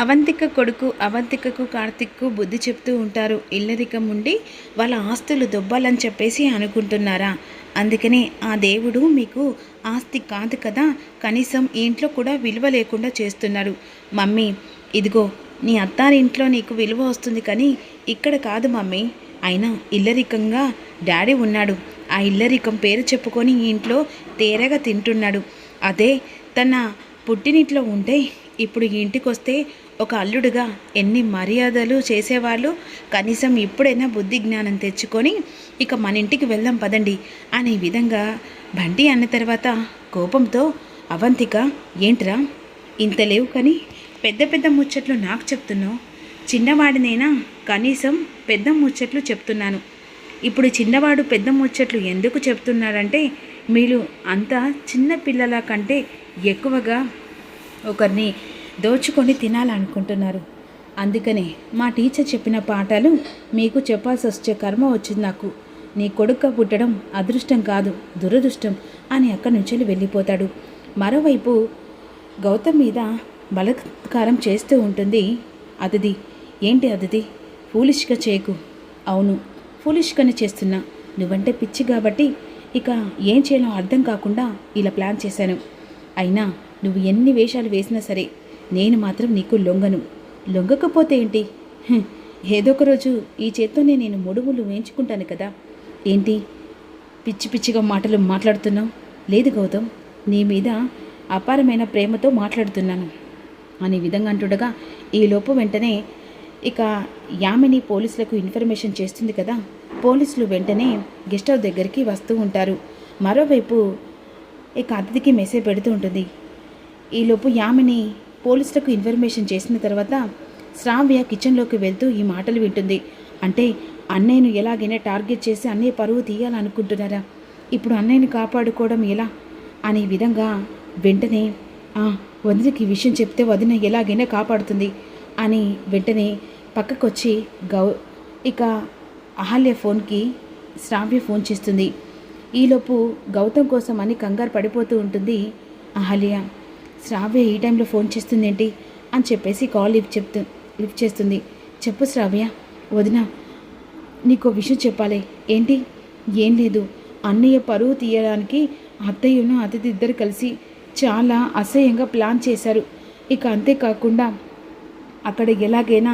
అవంతిక కొడుకు అవంతికకు కార్తిక్కు బుద్ధి చెప్తూ ఉంటారు. ఇల్లరికం ఉండి వాళ్ళ ఆస్తులు దొబ్బాలని చెప్పేసి అనుకుంటున్నారా? అందుకనే ఆ దేవుడు మీకు ఆస్తి కాదు కదా, కనీసం ఇంట్లో కూడా విలువ లేకుండా చేస్తున్నాడు. మమ్మీ, ఇదిగో నీ అత్తారింట్లో నీకు విలువ వస్తుంది, కానీ ఇక్కడ కాదు మమ్మీ. అయినా ఇల్లరికంగా డాడీ ఉన్నాడు. ఆ ఇల్లరికం పేరు చెప్పుకొని ఈ ఇంట్లో తేరగా తింటున్నాడు. అదే తన పుట్టినిట్లో ఉంటే ఇప్పుడు ఈ ఇంటికి వస్తే ఒక అల్లుడుగా ఎన్ని మర్యాదలు చేసేవాళ్ళు. కనీసం ఇప్పుడైనా బుద్ధి జ్ఞానం తెచ్చుకొని ఇక మన ఇంటికి వెళ్దాం పదండి అనే విధంగా బంటి అన్న తర్వాత కోపంతో, అవంతిక, ఏంట్రా ఇంత లేవు కానీ పెద్ద పెద్ద ముచ్చట్లు నాకు చెప్తున్నావు? చిన్నవాడినైనా కనీసం పెద్ద ముచ్చట్లు చెప్తున్నాను. ఇప్పుడు చిన్నవాడు పెద్ద ముచ్చట్లు ఎందుకు చెప్తున్నాడంటే, మీరు అంతా చిన్న పిల్లల కంటే ఎక్కువగా ఒకరిని దోచుకొని తినాలనుకుంటున్నారు. అందుకనే మా టీచర్ చెప్పిన పాఠాలు మీకు చెప్పాల్సి వచ్చే కర్మ వచ్చింది నాకు. నీ కొడుక పుట్టడం అదృష్టం కాదు, దురదృష్టం అని అక్కడి నుంచి వెళ్ళిపోతాడు. మరోవైపు గౌతమ్ మీద బలాత్కారం చేస్తూ ఉంటుంది అదితి. ఏంటి అదితి, ఫూలిష్గా చేయకు. అవును, ఫూలిష్గానే చేస్తున్నా. నువ్వంటే పిచ్చి కాబట్టి ఇక ఏం చేయాలో అర్థం కాకుండా ఇలా ప్లాన్ చేశాను. అయినా నువ్వు ఎన్ని వేషాలు వేసినా సరే నేను మాత్రం నీకు లొంగను. లొంగకపోతే ఏంటి? ఏదో ఒక రోజు ఈ చేత్తోనే నేను ముడుములు వేయించుకుంటాను కదా. ఏంటి పిచ్చి పిచ్చిగా మాటలు మాట్లాడుతున్నావు? లేదు గౌతమ్, నీ మీద అపారమైన ప్రేమతో మాట్లాడుతున్నాను అనే విధంగా అంటుండగా ఈలోపు వెంటనే ఇక యామిని పోలీసులకు ఇన్ఫర్మేషన్ చేస్తుంది కదా. పోలీసులు వెంటనే గెస్ట్ హౌస్ దగ్గరికి వస్తూ ఉంటారు. మరోవైపు ఇక అతిథికి మెసేజ్ పెడుతూ ఉంటుంది. ఈలోపు యామిని పోలీసులకు ఇన్ఫర్మేషన్ చేసిన తర్వాత శ్రావ్య కిచెన్లోకి వెళ్తూ ఈ మాటలు వింటుంది. అంటే అన్నయ్యను ఎలాగైనా టార్గెట్ చేసి అన్నయ్య పరువు తీయాలనుకుంటున్నారా? ఇప్పుడు అన్నయ్యని కాపాడుకోవడం ఎలా అనే విధంగా వెంటనే వదినకి ఈ విషయం చెప్తే వదిన ఎలాగైనా కాపాడుతుంది అని వెంటనే పక్కకొచ్చి ఇక అహల్య ఫోన్కి శ్రావ్య ఫోన్ చేస్తుంది. ఈలోపు గౌతమ్ కోసం అని కంగారు పడిపోతూ ఉంటుంది అహల్య. శ్రావ్య ఈ టైంలో ఫోన్ చేస్తుందేంటి అని చెప్పేసి కాల్ లిఫ్ట్ చేస్తుంది. చెప్పు శ్రావ్య. వదిన, నీకో విషయం చెప్పాలి. ఏంటి? ఏం లేదు, అన్నయ్య పరువు తీయడానికి అత్తయ్యను అతిథి ఇద్దరు కలిసి చాలా అసహ్యంగా ప్లాన్ చేశారు. ఇక అంతేకాకుండా అక్కడ ఎలాగైనా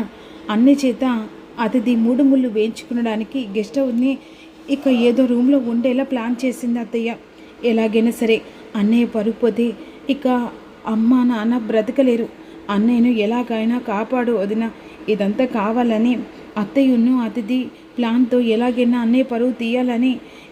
అన్ని చేత అతిథి మూడు ముళ్ళు వేయించుకునడానికి గెస్ట్ హౌస్ని ఇక ఏదో రూమ్లో ఉండేలా ప్లాన్ చేసింది అత్తయ్య. ఎలాగైనా సరే అన్నయ్య పరుగు పోతే ఇక అమ్మ నాన్న బ్రతకలేరు. అన్నయ్యను ఎలాగైనా కాపాడు వదిన. ఇదంతా కావాలని అత్తయ్యను అతిథి ప్లాన్తో ఎలాగైనా అన్నయ్య పరువు తీయాలని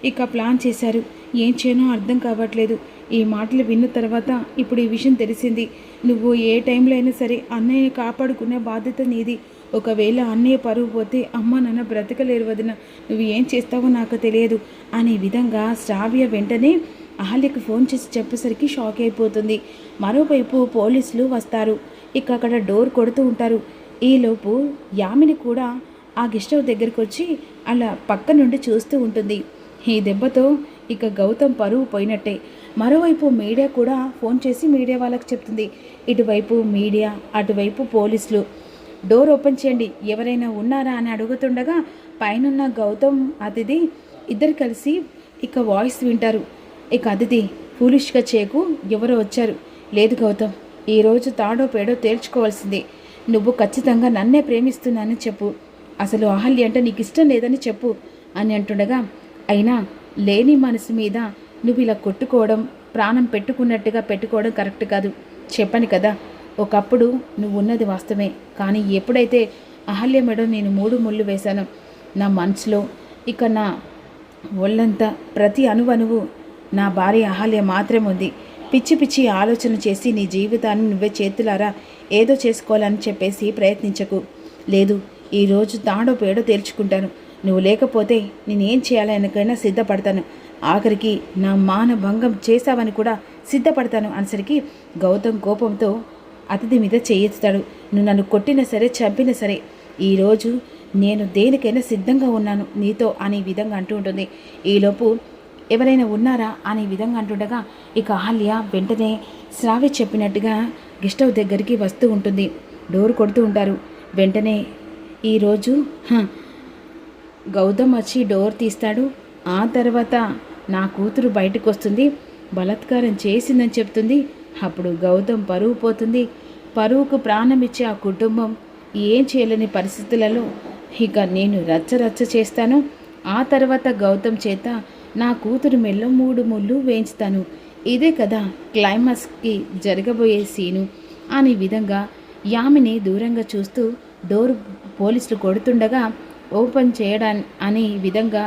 ఇక ప్లాన్ చేశారు. ఏం చేయనో అర్థం కావట్లేదు. ఈ మాటలు విన్న తర్వాత ఇప్పుడు ఈ విషయం తెలిసింది. నువ్వు ఏ టైంలో అయినా సరే అన్నయ్యని కాపాడుకునే బాధ్యత నీది. ఒకవేళ అన్నయ్య పరువు పోతే అమ్మ నాన్న బ్రతకలేరు వదిన. నువ్వు ఏం చేస్తావో నాకు తెలియదు అనే విధంగా శ్రావ్య వెంటనే అహల్యకు ఫోన్ చేసి చెప్పేసరికి షాక్ అయిపోతుంది. మరోవైపు పోలీసులు వస్తారు. ఇక అక్కడ డోర్ కొడుతూ ఉంటారు. ఈలోపు యామిని కూడా ఆ గెస్ట్ హౌస్ దగ్గరికి వచ్చి అలా పక్క నుండి చూస్తూ ఉంటుంది. ఈ దెబ్బతో ఇక గౌతమ్ పరువు పోయినట్టే. మరోవైపు మీడియా కూడా ఫోన్ చేసి మీడియా వాళ్ళకి చెప్తుంది. ఇటువైపు మీడియా, అటువైపు పోలీసులు. డోర్ ఓపెన్ చేయండి, ఎవరైనా ఉన్నారా అని అడుగుతుండగా పైనున్న గౌతమ్ అతిథి ఇద్దరు కలిసి ఇక వాయిస్ వింటారు. ఇక అతిథి, ఫూలిష్గా చేయకు, ఎవరో వచ్చారు. లేదు గౌతమ్, ఈరోజు తాడో పేడో తేల్చుకోవాల్సిందే. నువ్వు ఖచ్చితంగా నన్నే ప్రేమిస్తున్నానని చెప్పు. అసలు అహల్య అంటే నీకు ఇష్టం లేదని చెప్పు అని అంటుండగా, అయినా లేని మనసు మీద నువ్వు ఇలా కొట్టుకోవడం, ప్రాణం పెట్టుకోవడం కరెక్ట్ కాదు. చెప్పను కదా, ఒకప్పుడు నువ్వు ఉన్నది వాస్తవమే. కానీ ఎప్పుడైతే అహల్య మెడ నేను 3 ముళ్ళు వేశానో నా మనసులో ఇక నా ఒళ్ళంతా ప్రతి అణువణువు నా భార్య అహల్య మాత్రమే ఉంది. పిచ్చి పిచ్చి ఆలోచన చేసి నీ జీవితాన్ని నువ్వే చేతులారా ఏదో చేసుకోవాలని చెప్పేసి ప్రయత్నించకు. లేదు, ఈరోజు తాడో పేడో తేల్చుకుంటాను. నువ్వు లేకపోతే నేనేం చేయాలనికైనా సిద్ధపడతాను. ఆఖరికి నా మానభంగం చేశావని కూడా సిద్ధపడతాను అనేసరికి గౌతమ్ కోపంతో అతిథి మీద చేయిస్తాడు. నువ్వు నన్ను కొట్టినా సరే, చంపినా సరే, ఈరోజు నేను దేనికైనా సిద్ధంగా ఉన్నాను నీతో అనే విధంగా అంటూ ఉంటుంది. ఈలోపు ఎవరైనా ఉన్నారా అనే విధంగా అంటుండగా ఇక అహల్య వెంటనే శ్రావ్య చెప్పినట్టుగా గెస్ట్ హౌస్ దగ్గరికి వస్తూ ఉంటుంది. డోర్ కొడుతూ ఉంటారు. వెంటనే ఈరోజు గౌతమ్ వచ్చి డోర్ తీస్తాడు. ఆ తర్వాత నా కూతురు బయటకు వస్తుంది, బలాత్కారం చేసిందని చెప్తుంది. అప్పుడు గౌతమ్ పరువు పోతుంది. పరువుకు ప్రాణం ఇచ్చే ఆ కుటుంబం ఏం చేయలేని పరిస్థితులలో ఇక నేను రచ్చ చేస్తాను. ఆ తర్వాత గౌతమ్ చేత నా కూతురు మెల్లో 3 ముళ్ళు వేయించుతాను. ఇదే కదా క్లైమాక్స్కి జరగబోయే సీను అనే విధంగా యామిని దూరంగా చూస్తూ డోర్ పోలీసులు కొడుతుండగా ఓపెన్ అనే విధంగా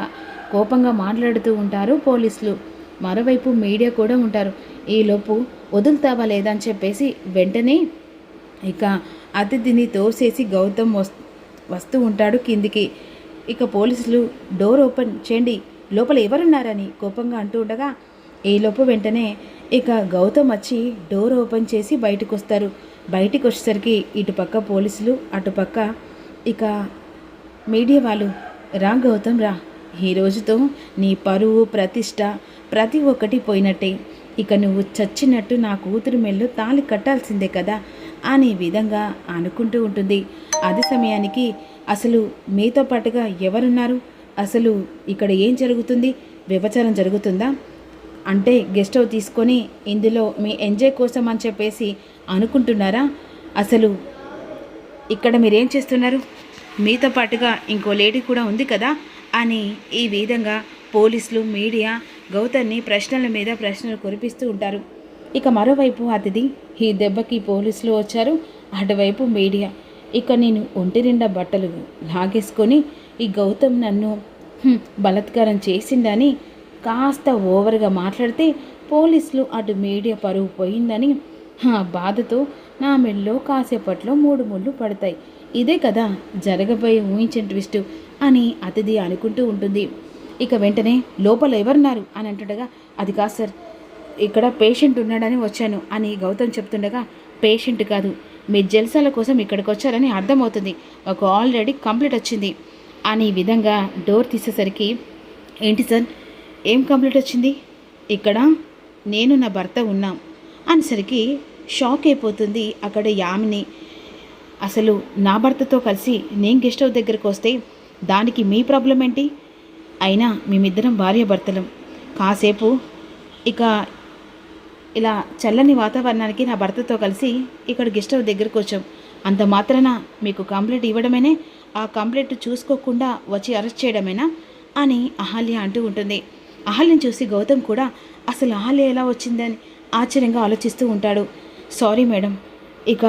కోపంగా మాట్లాడుతూ ఉంటారు పోలీసులు. మరోవైపు మీడియా కూడా ఉంటారు. ఈలోపు వదులుతావా లేదా అని చెప్పేసి వెంటనే ఇక అతిథిని తోసేసి గౌతమ్ వస్తూ ఉంటాడు కిందికి. ఇక పోలీసులు డోర్ ఓపెన్ చేయండి, లోపల ఎవరున్నారని కోపంగా అంటూ ఉండగా ఈలోపు వెంటనే ఇక గౌతమ్ వచ్చి డోర్ ఓపెన్ చేసి బయటకు వస్తారు. బయటికి వచ్చేసరికి ఇటుపక్క పోలీసులు, అటుపక్క ఇక మీడియా వాళ్ళు, రా గౌతమ్ రా, ఈ రోజుతో నీ పరువు ప్రతిష్ట ప్రతి ఒక్కటి పోయినట్టే. ఇక నువ్వు చచ్చినట్టు నా కూతురు మెల్లో తాళి కట్టాల్సిందే కదా అనే విధంగా అనుకుంటూ ఉంటుంది. అదే సమయానికి అసలు మీతో పాటుగా ఎవరున్నారు, అసలు ఇక్కడ ఏం జరుగుతుంది, వ్యభిచారం జరుగుతుందా అంటే గెస్ట్ హౌస్ తీసుకొని ఇందులో మీ ఎంజాయ్ కోసం అని చెప్పేసి అనుకుంటున్నారా, అసలు ఇక్కడ మీరేం చేస్తున్నారు, మీతో పాటుగా ఇంకో లేడీ కూడా ఉంది కదా అని ఈ విధంగా పోలీసులు, మీడియా గౌతమ్ని ప్రశ్నల మీద ప్రశ్నలు కురిపిస్తూ ఉంటారు. ఇక మరోవైపు అతిథి ఈ దెబ్బకి పోలీసులు వచ్చారు, అటువైపు మీడియా. ఇక నేను ఒంటి నిండా బట్టలు లాగేసుకొని ఈ గౌతమ్ నన్ను బలాత్కారం చేసిందని కాస్త ఓవర్గా మాట్లాడితే పోలీసులు అటు మీడియా పరువు పోయిందని బాధతో నా మెల్లో కాసేపట్లో 3 ముళ్ళు పడతాయి. ఇదే కదా జరగబోయే ఊహించిన ట్విస్ట్ అని అతిథి అనుకుంటూ ఉంటుంది. ఇక వెంటనే లోపల ఎవరున్నారు అని అంటుండగా, అది కాదు సార్, ఇక్కడ పేషెంట్ ఉన్నాడని వచ్చాను అని గౌతమ్ చెప్తుండగా, పేషెంట్ కాదు, మీ జల్సాల కోసం ఇక్కడికి వచ్చారని అర్థమవుతుంది, ఒక ఆల్రెడీ కంప్లీట్ వచ్చింది అని విధంగా డోర్ తీసేసరికి, ఏంటి సార్ ఏం కంప్లీట్ వచ్చింది, ఇక్కడ నేను నా భర్త ఉన్నాం అనేసరికి షాక్ అయిపోతుంది అక్కడ యామిని. అసలు నా భర్తతో కలిసి నేను గెస్ట్ హౌస్ దగ్గరికి వస్తే దానికి మీ ప్రాబ్లం ఏంటి, అయినా మేమిద్దరం భార్య భర్తలం, కాసేపు ఇక ఇలా చల్లని వాతావరణానికి నా భర్తతో కలిసి ఇక్కడ గెస్ట్ హౌస్ దగ్గరికి వచ్చాం, అంత మాత్రాన మీకు కంప్లైంట్ ఇవ్వడమేనే, ఆ కంప్లైంట్ చూసుకోకుండా వచ్చి అరెస్ట్ చేయడమేనా అని అహల్య అంటూ ఉంటుంది. అహల్యని చూసి గౌతమ్ కూడా అసలు అహల్య ఎలా వచ్చిందని ఆశ్చర్యంగా ఆలోచిస్తూ ఉంటాడు. సారీ మేడం, ఇక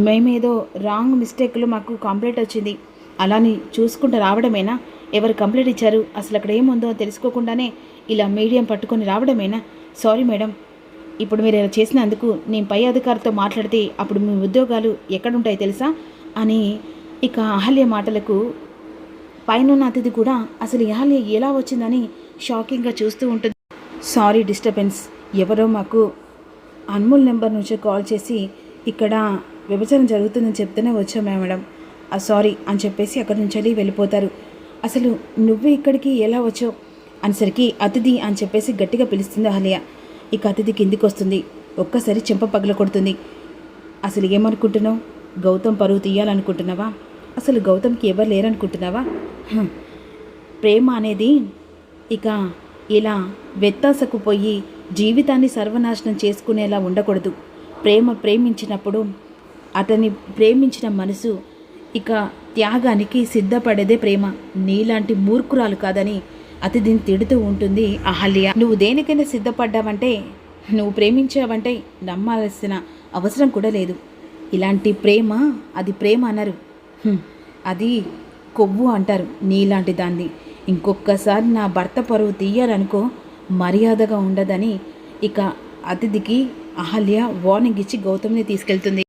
మేమేదో రాంగ్ మిస్టేక్లో మాకు కంప్లైంట్ వచ్చింది, అలాని చూసుకుంటూ రావడమేనా, ఎవరు కంప్లైంట్ ఇచ్చారు, అసలు అక్కడ ఏముందో తెలుసుకోకుండానే ఇలా మీడియం పట్టుకొని రావడమేనా, సారీ మేడం, ఇప్పుడు మీరు ఇలా చేసినందుకు నేను పై అధికారితో మాట్లాడితే అప్పుడు మీ ఉద్యోగాలు ఎక్కడుంటాయో తెలుసా అని ఇక అహల్య మాటలకు పైన అతిథి కూడా అసలు అహల్య ఎలా వచ్చిందని షాకింగ్గా చూస్తూ ఉంటుంది. సారీ డిస్టర్బెన్స్, ఎవరో మాకు అన్మోల్ నెంబర్ నుంచి కాల్ చేసి ఇక్కడ విభజన జరుగుతుందని చెప్తేనే వచ్చాం మేడం, సారీ అని చెప్పేసి అక్కడి నుంచి వెళ్ళిపోతారు. అసలు నువ్వు ఇక్కడికి ఎలా వచ్చావు అనేసరికి అతిథి అని చెప్పేసి గట్టిగా పిలుస్తుంది అహల్య. ఇక అతిథి కిందికి వస్తుంది, ఒక్కసారి చెంప పగల కొడుతుంది. అసలు ఏమనుకుంటున్నావు, గౌతమ్ పరువు తీయాలనుకుంటున్నావా, అసలు గౌతమ్కి ఎవరు లేరనుకుంటున్నావా, ప్రేమ అనేది ఇక ఇలా వ్యత్యాసకు పోయి జీవితాన్ని సర్వనాశనం చేసుకునేలా ఉండకూడదు. ప్రేమించినప్పుడు అతన్ని ప్రేమించిన మనసు ఇక త్యాగానికి సిద్ధపడేదే ప్రేమ, నీలాంటి మూర్ఖురాలు కాదని అతిథిని తిడుతూ ఉంటుంది అహల్య. నువ్వు దేనికైనా సిద్ధపడ్డావంటే, నువ్వు ప్రేమించావంటే నమ్మాల్సిన అవసరం కూడా లేదు. ఇలాంటి ప్రేమ అది ప్రేమ అనరు, అది కొవ్వు అంటారు. నీలాంటి దాన్ని ఇంకొకసారి నా భర్త పరువు తీయాలనుకో, మర్యాదగా ఉండదని ఇక అతిథికి అహల్య వార్నింగ్ ఇచ్చి గౌతమ్ని తీసుకెళ్తుంది.